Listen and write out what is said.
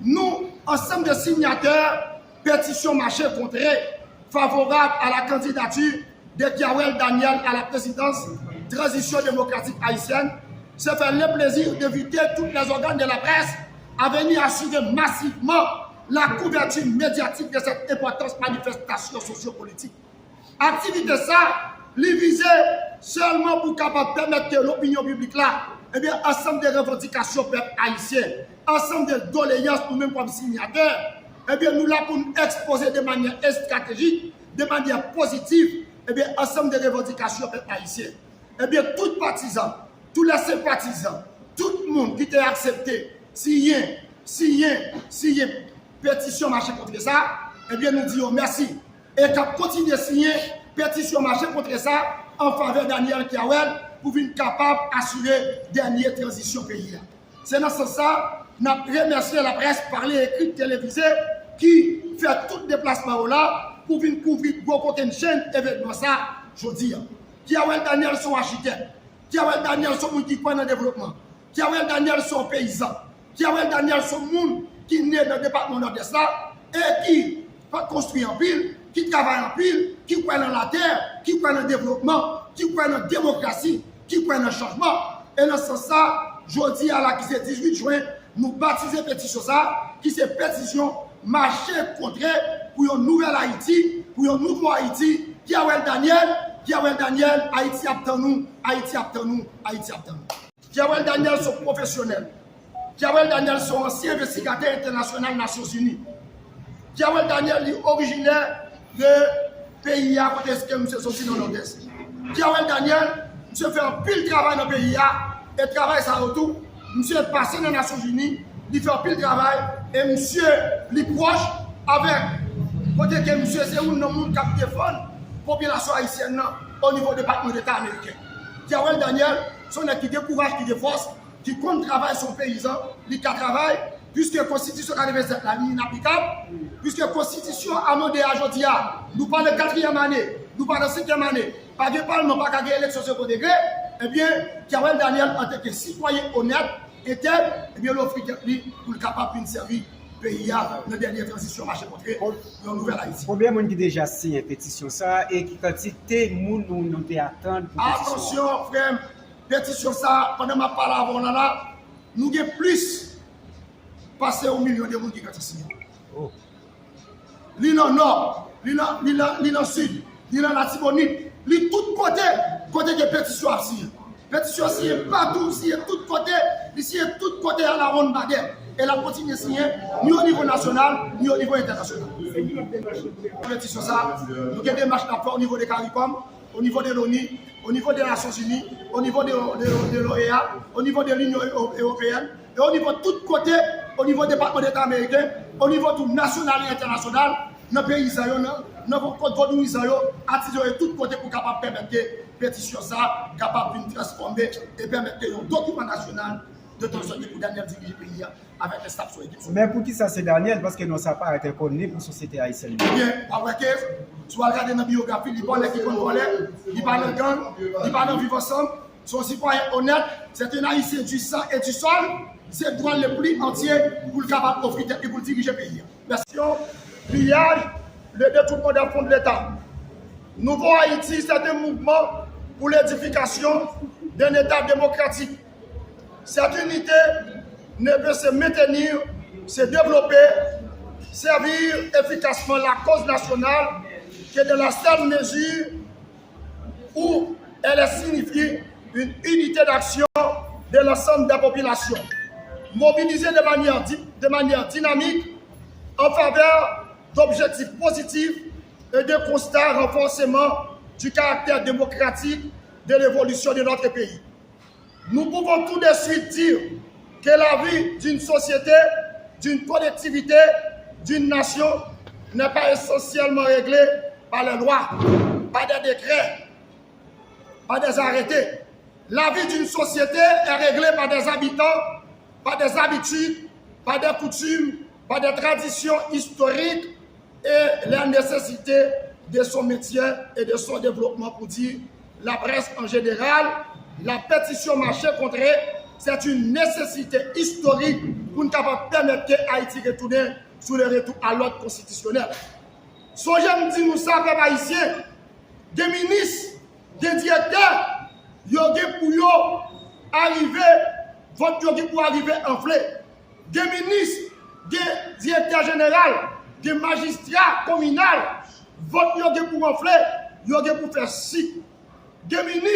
nous, ensemble de signataires, pétition marché contrée, favorable à la candidature de Kiawel Daniel à la présidence transition démocratique haïtienne, se fait le plaisir d'inviter tous les organes de la presse à venir assurer massivement la couverture médiatique de cette importante manifestation sociopolitique. Activité ça, les viser seulement pour capable permettre que l'opinion publique là, eh bien, ensemble des revendications peuple haïtien, ensemble des doléances nous-mêmes comme signataires, eh bien, nous là pour nous exposer de manière stratégique, de manière positive, eh bien, ensemble des revendications peuple haïtien. Eh bien, tous partisans, tous les sympathisants, tout le monde qui t'a accepté, signé, pétition marché contre ça, eh bien, nous disons merci. Et qu'à continuer à signer pétition marché contre ça en faveur de Daniel Kiawel pour être capable d'assurer dernière transition pays. C'est dans ce sens, nous remercions la presse parlée, écrite, télévisée qui fait tout déplacement là pour venir couvrir beaucoup de chaînes événements ça, je dis. Kiawel Daniel sont architectes, Kiawel Daniel sont gens qui croient dans le développement, Kiawel Daniel sont paysans, Kiawel Daniel sont gens qui naissent dans le département nord-est là et qui construisent en pile, qui travaillent en pile, qui croient dans la terre, qui croient dans le développement, qui croient dans la démocratie, qui croient dans le changement. Et dans ce sens, je dis à la qui c'est 18 juin, nous baptisons pétition ça, qui c'est pétition marché contre pour une nouvelle Haïti, pour un nouveau Haïti, Kiawel Daniel, Haïti attend nous, Haïti attend nous, Haïti attend nous. Kiawel Daniel sont professionnels. Kiawel Daniel sont anciens investigateurs internationaux des Nations Unies. Kiawel Daniel est originaire de pays à côté de ce que M. sorti dans l'Ouest. Kiawel Daniel, M. fait un pile travail dans le pays et travail ça retour. M. est passé dans les Nations Unies, il fait un pile travail et M. est proche avec côté que M. c'est où le monde qui défend la population haïtienne au niveau du département d'État américain. Kiawel Daniel, son qui décourage, qui déforce, qui compte travail son paysan, qui travaille, puisque la Constitution 87 la ligne inapplicable, puisque la Constitution amendée à aujourd'hui, nous parlons de 4e année, nous parlons de 5e année, pas de parlement, pas de élection second degré, eh bien, Kiawel Daniel, en tant que citoyen honnête, était, eh bien, l'offre pour le capable de servir le pays dans la dernière transition marché contre la nouvelle Haïti. Combien de monde qui déjà signé une pétition ça et qui quantité de monde nous attendre pour attention, frère, pétition ça, pendant ma parole avant là, nous avons plus passé au million de monde qui ont signé. Oh. Li dans nord, li dans sud, li dans la Tibonite, li tout côté de pétition à signer. Pétition signée partout, signée tout côté, signée tout côté à la ronde baguette. Et la continue à signer ni au niveau national, ni au niveau international. Pétition ça, nous avons des démarches d'apport au niveau des CARICOM, au niveau de l'ONU, au niveau des Nations Unies, au niveau de l'OEA, au niveau de l'Union européenne, et au niveau de tous côtés, au niveau du département d'État américain, au niveau tout national et international, nos pays, nos codes attirer de tous côtés pour capable permettre que la pétition ça capable de transformer et permettre un document national de transformer pour Daniel diriger le pays avec les staffs sur l'équipe. Mais pour qui ça c'est Daniel? Parce que non, ça pas été connu pour la société haïtienne. Bien, après que, si vous regardez dans la biographie, il parle qui contrôle, il parle de gang, il parle de vivre ensemble, son citoyen honnête, c'est un haïtien du sang et du sol, c'est le droit le plus entier pour le capable d'offrir et pour diriger le pays. Merci. Pillage, le détournement des fonds de l'État. Nouveau Haïti, c'est un mouvement pour l'édification d'un État démocratique. Cette unité ne peut se maintenir, se développer, servir efficacement la cause nationale que dans la seule mesure où elle est signifiée une unité d'action de l'ensemble des populations, mobilisée de manière dynamique en faveur d'objectifs positifs et de constats renforcement du caractère démocratique de l'évolution de notre pays. Nous pouvons tout de suite dire que la vie d'une société, d'une collectivité, d'une nation n'est pas essentiellement réglée par les lois, par des décrets, par des arrêtés. La vie d'une société est réglée par des habitants, par des habitudes, par des coutumes, par des traditions historiques et la nécessité de son métier et de son développement pour dire la presse en général. La pétition marché contre c'est une nécessité historique pour nous permettre que Haïti retourne sur le retour à l'ordre constitutionnel. Songez me dire nous ça, peuple haïtien, des ministres, des directeurs, ils pour arriver, votre pour arriver enflé. Des ministres, des directeurs généraux, des magistrats communaux, votre pour enfler, pour faire ci. Des ministres.